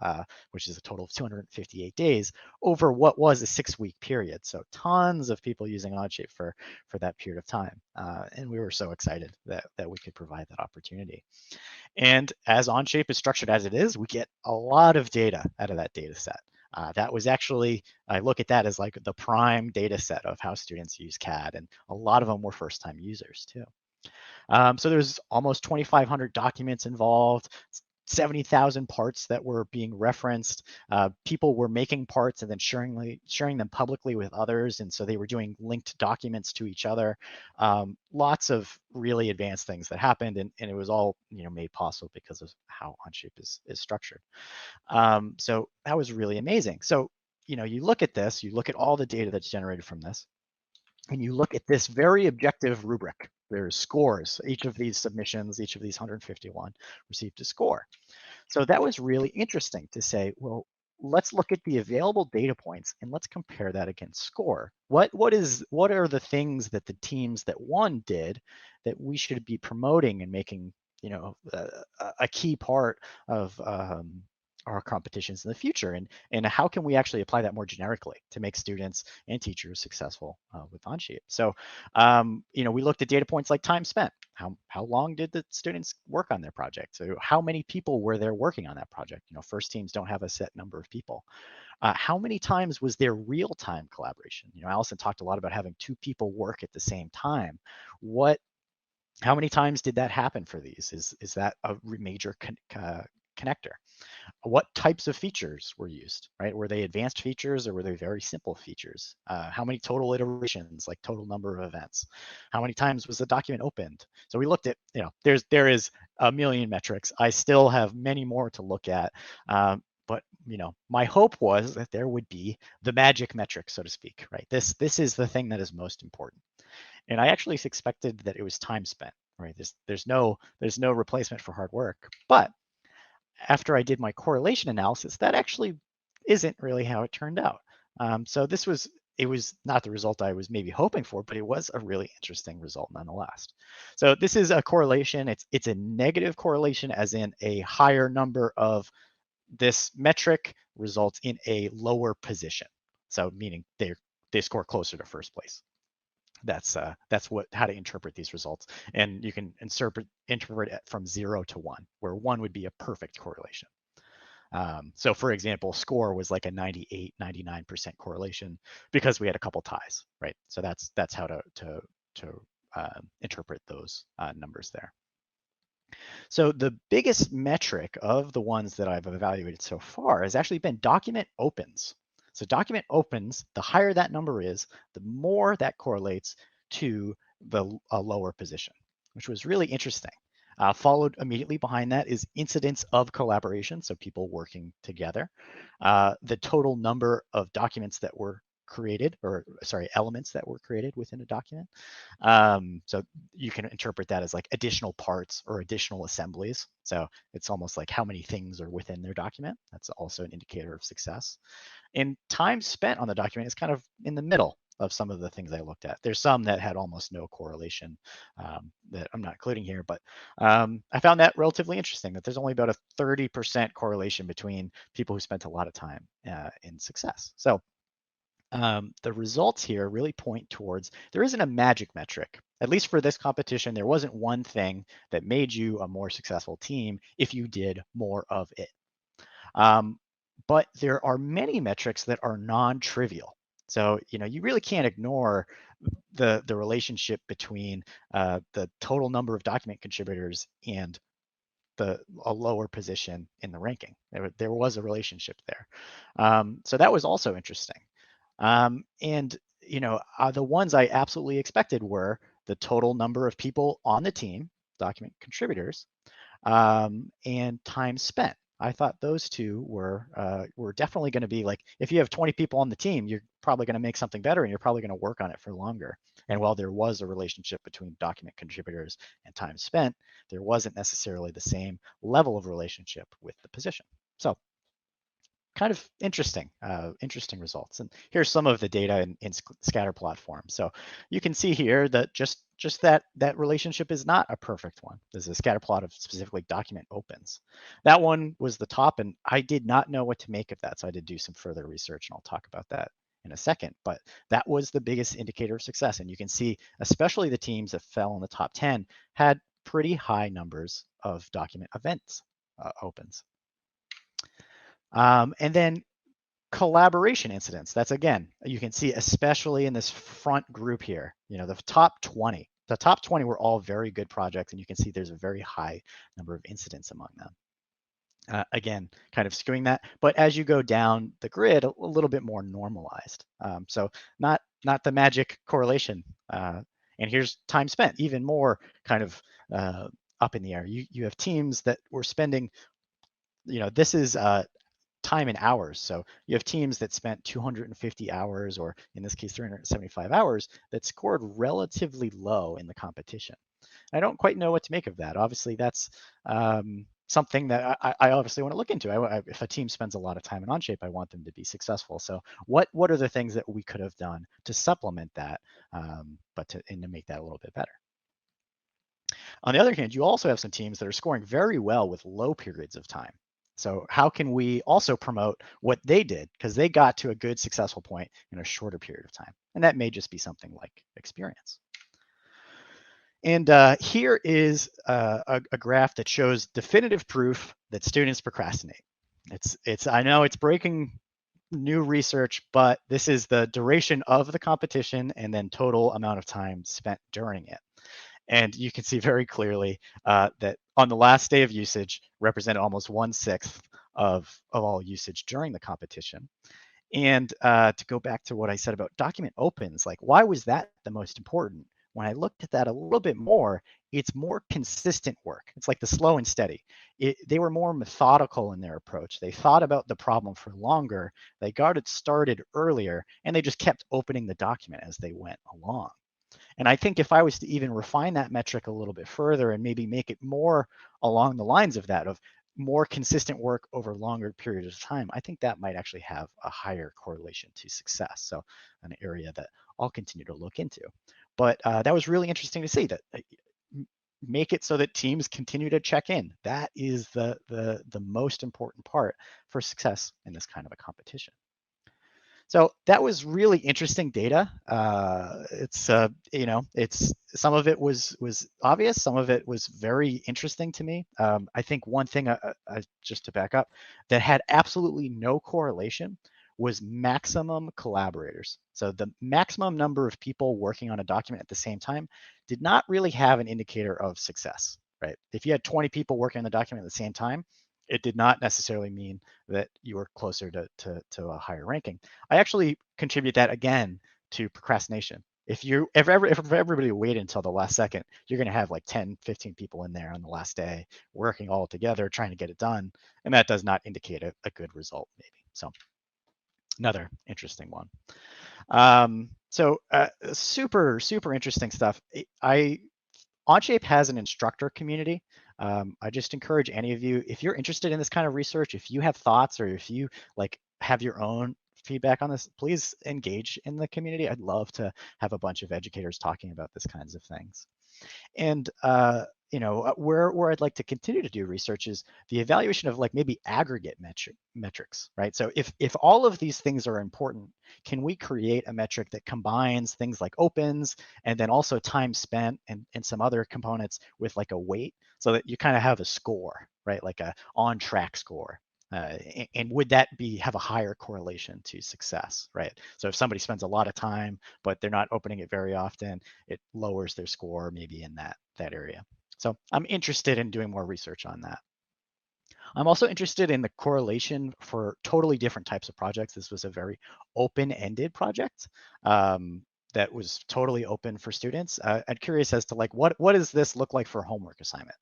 S1: which is a total of 258 days over what was a 6-week period. So tons of people using Onshape for that period of time. And we were so excited that we could provide that opportunity. And as Onshape is structured as it is, we get a lot of data out of that data set. That was actually, I look at that as like the prime data set of how students use CAD, and a lot of them were first-time users too. So there's almost 2,500 documents involved, 70,000 parts that were being referenced. People were making parts and then sharing them publicly with others, and so they were doing linked documents to each other. Lots of really advanced things that happened, and it was all made possible because of how Onshape is structured. So that was really amazing. So you look at this, you look at all the data that's generated from this, and you look at this very objective rubric. There's scores. Each of these submissions, each of these 151 received a score. So that was really interesting to say, well, let's look at the available data points and let's compare that against score. What are the things that the teams that won did that we should be promoting and making a key part of our competitions in the future, and how can we actually apply that more generically to make students and teachers successful with Onshape? So we looked at data points like time spent. How long did the students work on their project? So how many people were there working on that project? First teams don't have a set number of people. How many times was there real-time collaboration? Alison talked a lot about having 2 people work at the same time. How many times did that happen for these? Is that a major connector? What types of features were used, right? Were they advanced features or were they very simple features? How many total iterations, like total number of events? How many times was the document opened? So we looked at, there is a million metrics. I still have many more to look at. But my hope was that there would be the magic metric, so to speak, right? This is the thing that is most important. And I actually expected that it was time spent, right? There's no replacement for hard work. But after I did my correlation analysis, that actually isn't really how it turned out. So it was not the result I was maybe hoping for, but it was a really interesting result nonetheless. So this is a correlation. It's a negative correlation, as in a higher number of this metric results in a lower position. So meaning they score closer to first place. That's how to interpret these results, and you can interpret it from 0 to 1, where 1 would be a perfect correlation. So for example, score was like a 98, 99% correlation because we had a couple ties, right? So that's how to interpret those numbers there. So the biggest metric of the ones that I've evaluated so far has actually been document opens. So document opens, the higher that number is, the more that correlates to a lower position, which was really interesting. Followed immediately behind that is incidents of collaboration, so people working together. The total number of documents that were created, elements that were created within a document. So you can interpret that as like additional parts or additional assemblies. So it's almost like how many things are within their document. That's also an indicator of success. And time spent on the document is kind of in the middle of some of the things I looked at. There's some that had almost no correlation that I'm not including here, but I found that relatively interesting, that there's only about a 30% correlation between people who spent a lot of time in success. So the results here really point towards there isn't a magic metric. At least for this competition, there wasn't one thing that made you a more successful team if you did more of it. But there are many metrics that are non-trivial. So you really can't ignore the relationship between the total number of document contributors and a lower position in the ranking. There was a relationship there. So that was also interesting. And the ones I absolutely expected were the total number of people on the team, document contributors, and time spent. I thought those two were definitely going to be like, if you have 20 people on the team, you're probably going to make something better and you're probably going to work on it for longer. And while there was a relationship between document contributors and time spent, there wasn't necessarily the same level of relationship with the position. So kind of interesting, interesting results. And here's some of the data in scatter plot form. So you can see here that just that relationship is not a perfect one. There's a scatter plot of specifically document opens. That one was the top, and I did not know what to make of that. So I did do some further research, and I'll talk about that in a second. But that was the biggest indicator of success. And you can see, especially the teams that fell in the top 10 had pretty high numbers of document events opens. And then collaboration incidents. That's, again, you can see especially in this front group here, the top 20. The top 20 were all very good projects, and you can see there's a very high number of incidents among them. Again, kind of skewing that, but as you go down the grid, a little bit more normalized. So not the magic correlation. And here's time spent, even more kind of up in the air. You have teams that were spending, this is time in hours. So you have teams that spent 250 hours, or in this case, 375 hours, that scored relatively low in the competition. I don't quite know what to make of that. Obviously, that's something that I obviously want to look into. If a team spends a lot of time in Onshape, I want them to be successful. So what are the things that we could have done to supplement that, but to make that a little bit better? On the other hand, you also have some teams that are scoring very well with low periods of time. So how can we also promote what they did? Because they got to a good, successful point in a shorter period of time. And that may just be something like experience. And here is a graph that shows definitive proof that students procrastinate. I know it's breaking new research, but this is the duration of the competition and then total amount of time spent during it. And you can see very clearly that on the last day of usage represented almost 1/6 of all usage during the competition. And to go back to what I said about document opens, like, why was that the most important? When I looked at that a little bit more, it's more consistent work. It's like the slow and steady. They were more methodical in their approach. They thought about the problem for longer. They got it started earlier, and they just kept opening the document as they went along. And I think if I was to even refine that metric a little bit further and maybe make it more along the lines of that, of more consistent work over longer periods of time, I think that might actually have a higher correlation to success. So an area that I'll continue to look into. But that was really interesting to see, that make it so that teams continue to check in. That is the most important part for success in this kind of a competition. So that was really interesting data. It's some of it was obvious, some of it was very interesting to me. I think one thing, just to back up, that had absolutely no correlation was maximum collaborators. So the maximum number of people working on a document at the same time did not really have an indicator of success, right? If you had 20 people working on the document at the same time, it did not necessarily mean that you were closer to a higher ranking. I actually contribute that again to procrastination. If everybody waited until the last second, you're going to have like 10, 15 people in there on the last day working all together trying to get it done. And that does not indicate a good result, maybe. So another interesting one. Super, super interesting stuff. Onshape has an instructor community. I just encourage any of you, if you're interested in this kind of research, if you have thoughts, or if you have your own feedback on this, please engage in the community. I'd love to have a bunch of educators talking about this kinds of things. And where I'd like to continue to do research is the evaluation of maybe aggregate metrics, right? So if all of these things are important, can we create a metric that combines things like opens and then also time spent and some other components with a weight, so that you kind of have a score, right? Like a on track score. And would that have a higher correlation to success, right? So if somebody spends a lot of time, but they're not opening it very often, it lowers their score maybe in that area. So I'm interested in doing more research on that. I'm also interested in the correlation for totally different types of projects. This was a very open-ended project that was totally open for students. I'm curious as to what does this look like for homework assignment?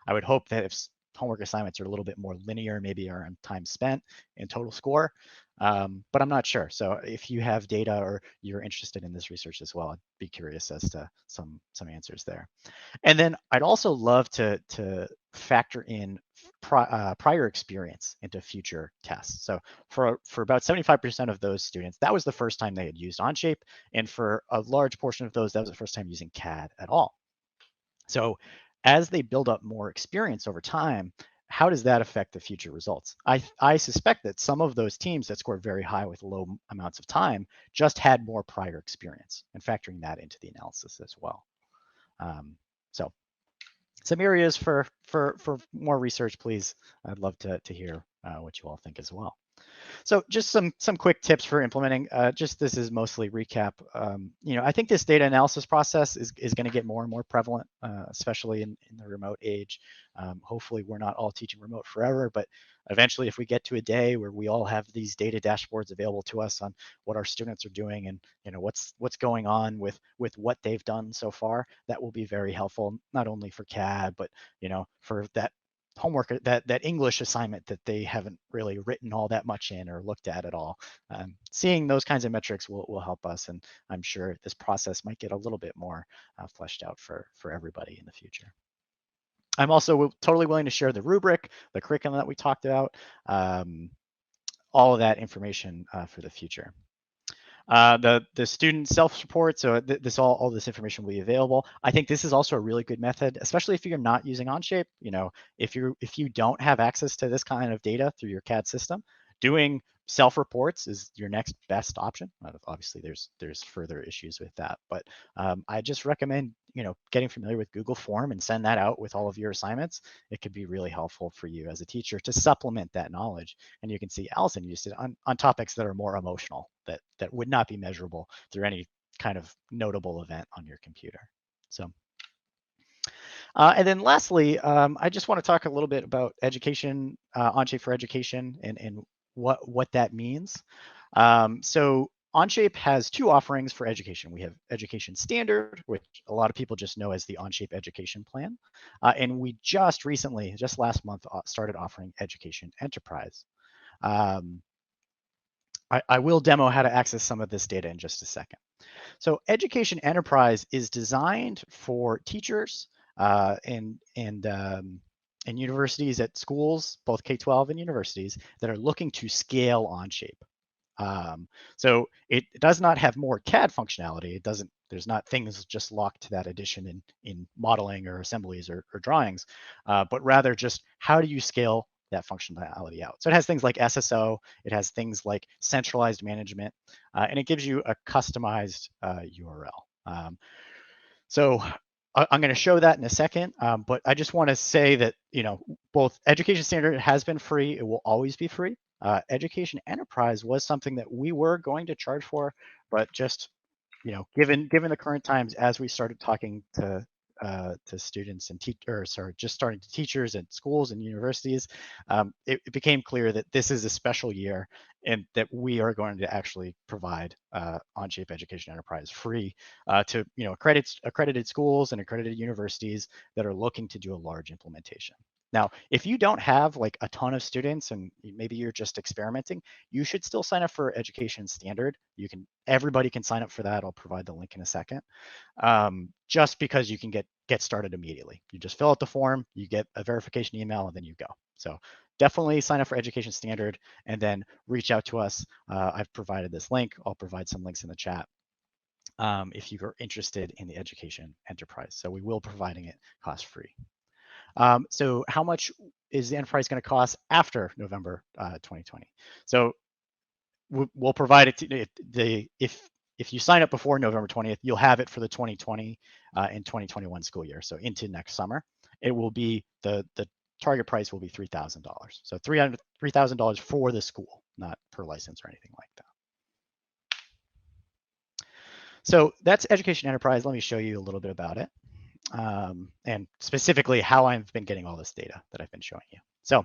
S1: I would hope that if homework assignments are a little bit more linear, maybe around time spent and total score, but I'm not sure. So if you have data or you're interested in this research as well, I'd be curious as to some answers there. And then I'd also love to factor in prior experience into future tests. So for about 75% of those students, that was the first time they had used Onshape, and for a large portion of those, that was the first time using CAD at all. So as they build up more experience over time, how does that affect the future results? I suspect that some of those teams that scored very high with low amounts of time just had more prior experience, and factoring that into the analysis as well. So some areas for more research, please. I'd love to hear what you all think as well. So just some quick tips for implementing. Just this is mostly recap. I think this data analysis process is going to get more and more prevalent, especially in the remote age. Hopefully we're not all teaching remote forever, but eventually if we get to a day where we all have these data dashboards available to us on what our students are doing and what's going on with what they've done so far, that will be very helpful, not only for CAD, but for that homework, that English assignment that they haven't really written all that much in or looked at all. Seeing those kinds of metrics will help us, and I'm sure this process might get a little bit more fleshed out for everybody in the future. I'm also totally willing to share the rubric, the curriculum that we talked about, all of that information for the future. The student self-report, so all this information will be available. I think this is also a really good method, especially if you're not using Onshape. If you don't have access to this kind of data through your CAD system, doing self-reports is your next best option. Obviously, there's further issues with that, but I just recommend getting familiar with Google Form and send that out with all of your assignments. It could be really helpful for you as a teacher to supplement that knowledge. And you can see Alison used it on topics that are more emotional, that would not be measurable through any kind of notable event on your computer. So. And then lastly, I just want to talk a little bit about education, Onshape for education, and what that means. So Onshape has two offerings for education. We have Education Standard, which a lot of people just know as the Onshape Education Plan. And we just recently, just last month, started offering Education Enterprise. I will demo how to access some of this data in just a second. So Education Enterprise is designed for teachers and universities at schools, both K-12 and universities, that are looking to scale Onshape. So it does not have more CAD functionality. It doesn't. There's not things just locked to that edition in modeling or assemblies or drawings, but rather just how do you scale that functionality out. So it has things like SSO, it has things like centralized management, and it gives you a customized URL. So I'm going to show that in a second, but I just want to say that both Education Standard has been free, it will always be free. Education Enterprise was something that we were going to charge for, but just given the current times, as we started talking to students and just starting to teachers at schools and universities, it became clear that this is a special year and that we are going to actually provide Onshape Education Enterprise free to accredited schools and accredited universities that are looking to do a large implementation. Now, if you don't have like a ton of students and maybe you're just experimenting, you should still sign up for Education Standard. Everybody can sign up for that. I'll provide the link in a second. Just because you can get started immediately. You just fill out the form, you get a verification email, and then you go. So definitely sign up for Education Standard and then reach out to us. I've provided this link. I'll provide some links in the chat if you are interested in the Education Enterprise. So we will be providing it cost-free. So how much is the enterprise going to cost after November 2020? So we'll provide it to if you sign up before November 20th, you'll have it for the 2020 and 2021 school year. So into next summer, it will be the target price will be $3,000. So $3,000 for the school, not per license or anything like that. So that's Education Enterprise. Let me show you a little bit about it. And specifically how I've been getting all this data that I've been showing you. So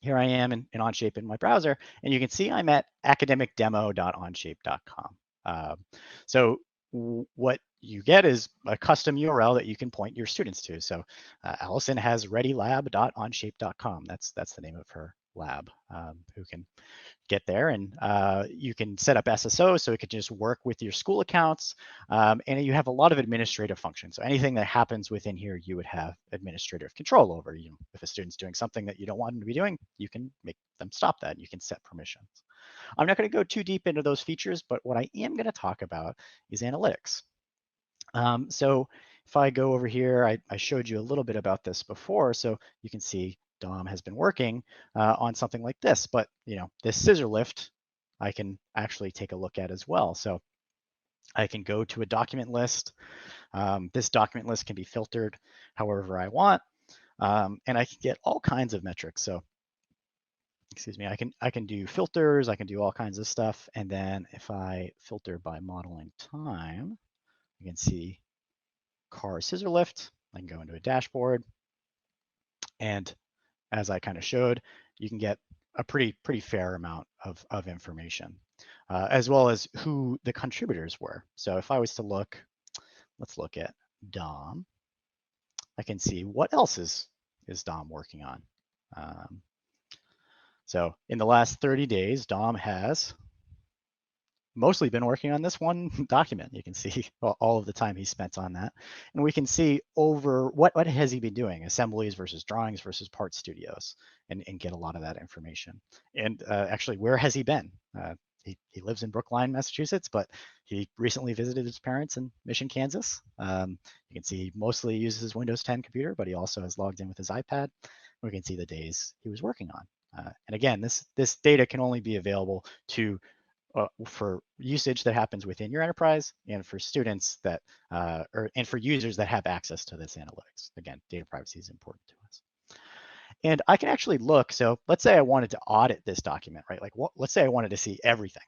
S1: here I am in Onshape in my browser, and you can see I'm at academicdemo.onshape.com. So what you get is a custom URL that you can point your students to. So Alison has readylab.onshape.com. That's the name of her Collab, who can get there, and you can set up SSO so it could just work with your school accounts, and you have a lot of administrative functions. So anything that happens within here, you would have administrative control over. You know, if a student's doing something that you don't want them to be doing, you can make them stop that. You can set permissions. I'm not going to go too deep into those features, but what I am going to talk about is analytics. So if I go over here, I showed you a little bit about this before, so you can see Dom has been working on something like this, but you know, this scissor lift, I can actually take a look at as well. So I can go to a document list. This document list can be filtered however I want, and I can get all kinds of metrics. So excuse me, I can do filters, I can do all kinds of stuff, and then if I filter by modeling time, you can see car scissor lift. I can go into a dashboard, and as I kind of showed, you can get a pretty fair amount of information, as well as who the contributors were. So if I was to look, let's look at Dom. I can see what else is Dom working on. So in the last 30 days, Dom has mostly been working on this one document. You can see all of the time he spent on that. And we can see over what has he been doing, assemblies versus drawings versus part studios, and get a lot of that information. And actually, where has he been? He lives in Brookline, Massachusetts, but he recently visited his parents in Mission, Kansas. You can see he mostly uses his Windows 10 computer, but he also has logged in with his iPad. We can see the days he was working on. And again, this data can only be available to for usage that happens within your enterprise, and for students that, and for users that have access to this analytics. Again, data privacy is important to us. And I can actually look, so let's say I wanted to audit this document, right? Like, let's say I wanted to see everything.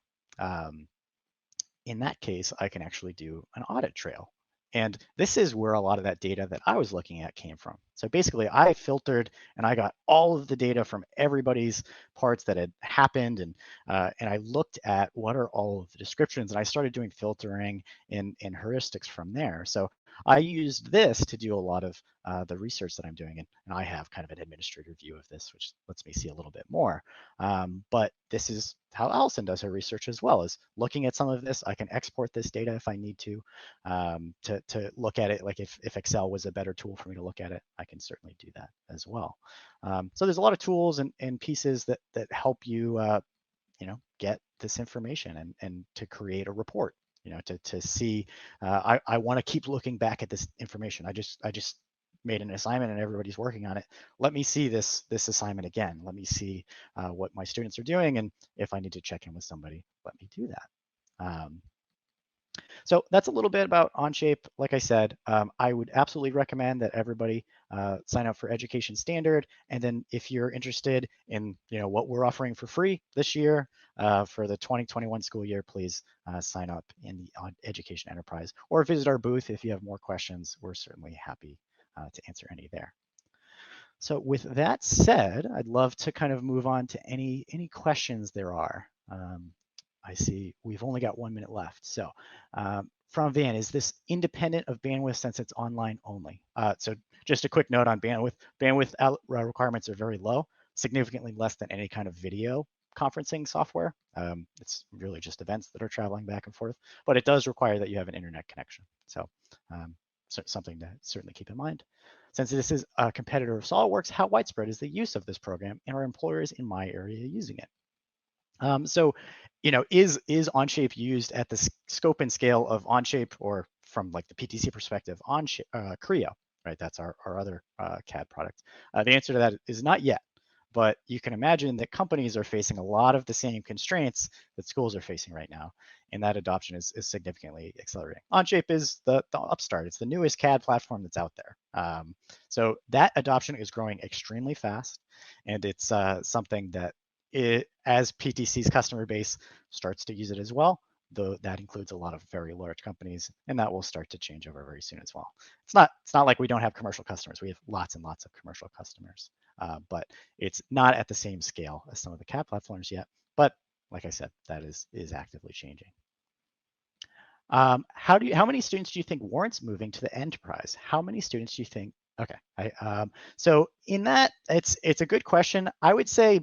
S1: In that case, I can actually do an audit trail. And this is where a lot of that data that I was looking at came from. So basically, I filtered and I got all of the data from everybody's parts that had happened, and I looked at what are all of the descriptions, and I started doing filtering and heuristics from there. So I used this to do a lot of the research that I'm doing, and I have kind of an administrative view of this, which lets me see a little bit more. But this is how Alison does her research as well, is looking at some of this. I can export this data if I need to look at it. Like if Excel was a better tool for me to look at it, I can certainly do that as well. So there's a lot of tools and pieces that help you, get this information and to create a report. To see, I want to keep looking back at this information. I just made an assignment and everybody's working on it. Let me see this assignment again. Let me see what my students are doing, and if I need to check in with somebody, let me do that. So that's a little bit about Onshape. Like I said, I would absolutely recommend that everybody sign up for Education Standard. And then if you're interested in what we're offering for free this year for the 2021 school year, please sign up in the Education Enterprise, or visit our booth if you have more questions. We're certainly happy to answer any there. So with that said, I'd love to kind of move on to any questions there are. I see we've only got 1 minute left. So from Van, is this independent of bandwidth since it's online only? So just a quick note on bandwidth. Bandwidth requirements are very low, significantly less than any kind of video conferencing software. It's really just events that are traveling back and forth, but it does require that you have an internet connection. So something to certainly keep in mind. Since this is a competitor of SOLIDWORKS, how widespread is the use of this program, and are employers in my area using it? So, is Onshape used at the scope and scale of Onshape, or from like the PTC perspective, Onshape, Creo, right? That's our other CAD product. The answer to that is not yet, but you can imagine that companies are facing a lot of the same constraints that schools are facing right now, and that adoption is significantly accelerating. Onshape is the upstart. It's the newest CAD platform that's out there. So that adoption is growing extremely fast, and it's something that as PTC's customer base starts to use it as well, though that includes a lot of very large companies, and that will start to change over very soon as well. It's not like we don't have commercial customers. We have lots and lots of commercial customers, but it's not at the same scale as some of the CAD platforms yet. But like I said, that is actively changing. How many students do you think warrants moving to the enterprise? How many students do you think? Okay, so in that, it's a good question. I would say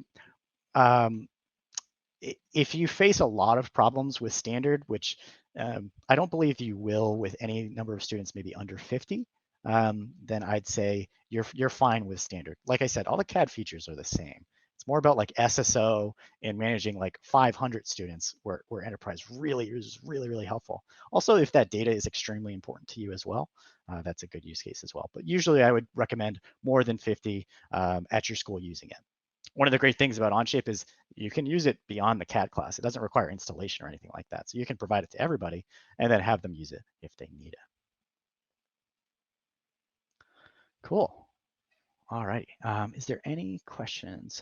S1: if you face a lot of problems with standard, which I don't believe you will with any number of students, maybe under 50, then I'd say you're fine with standard. Like I said, all the CAD features are the same. It's more about like SSO and managing like 500 students where enterprise really is really helpful. Also, if that data is extremely important to you as well, that's a good use case as well. But usually I would recommend more than 50 at your school using it. One of the great things about Onshape is you can use it beyond the CAD class. It doesn't require installation or anything like that. So you can provide it to everybody and then have them use it if they need it. Cool. All right. Is there any questions?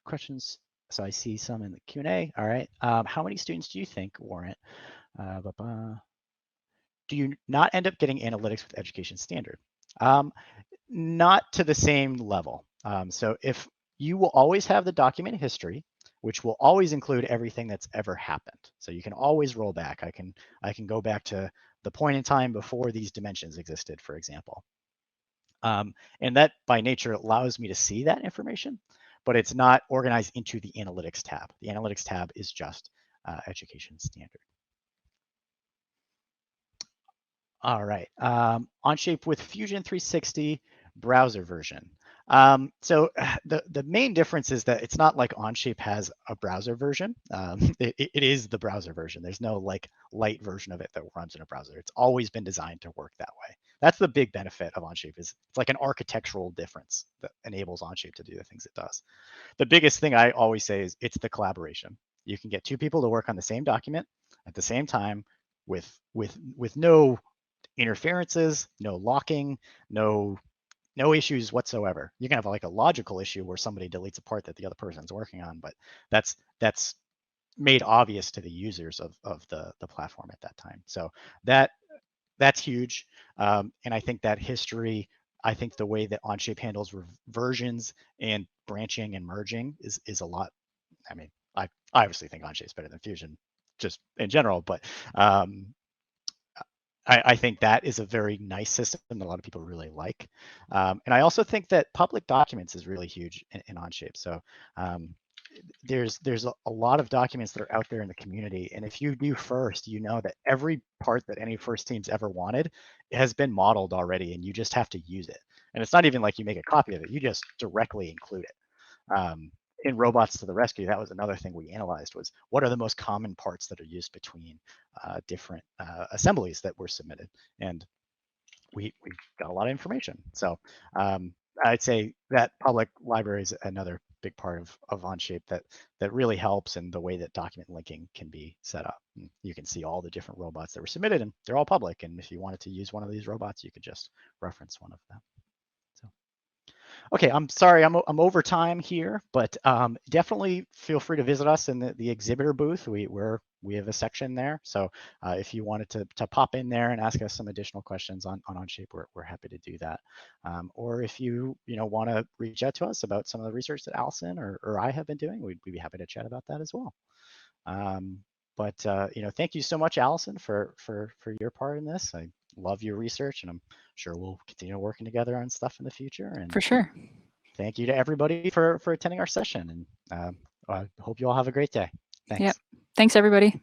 S1: Questions? So I see some in the Q&A. All right. How many students do you think warrant? Do you not end up getting analytics with education standard? Not to the same level. So if you will always have the document history, which will always include everything that's ever happened. So you can always roll back. I can go back to the point in time before these dimensions existed, for example. And that by nature allows me to see that information, but it's not organized into the analytics tab. The analytics tab is just education standard. All right, Onshape with Fusion 360 browser version. So the main difference is that it's not like Onshape has a browser version. It is the browser version. There's no like light version of it that runs in a browser. It's always been designed to work that way. That's the big benefit of Onshape, is it's like an architectural difference that enables Onshape to do the things it does. The biggest thing I always say is it's the collaboration. You can get two people to work on the same document at the same time with no interferences, no locking, no issues whatsoever. You can have like a logical issue where somebody deletes a part that the other person's working on, but that's made obvious to the users of the platform at that time. So that's huge. And I think that history, I think the way that Onshape handles versions and branching and merging is a lot. I mean, I obviously think Onshape's better than Fusion just in general, but I think that is a very nice system that a lot of people really like. And I also think that public documents is really huge in Onshape. So there's a lot of documents that are out there in the community. And if you do first, you know that every part that any first team's ever wanted has been modeled already, and you just have to use it. And it's not even like you make a copy of it, you just directly include it. In Robots to the Rescue, that was another thing we analyzed, was what are the most common parts that are used between different assemblies that were submitted. And we got a lot of information. So I'd say that public library is another big part of Onshape that really helps, in the way that document linking can be set up. And you can see all the different robots that were submitted, and they're all public. And if you wanted to use one of these robots, you could just reference one of them. Okay, I'm sorry, I'm over time here, but definitely feel free to visit us in the exhibitor booth. We have a section there, so if you wanted to pop in there and ask us some additional questions on Onshape, we're happy to do that. Or if you want to reach out to us about some of the research that Alison or I have been doing, we'd be happy to chat about that as well. But thank you so much, Alison, for your part in this. I love your research, and I'm sure we'll continue working together on stuff in the future. And
S2: for sure.
S1: Thank you to everybody for attending our session, and I hope you all have a great day. Thanks.
S2: Yep. Thanks, everybody.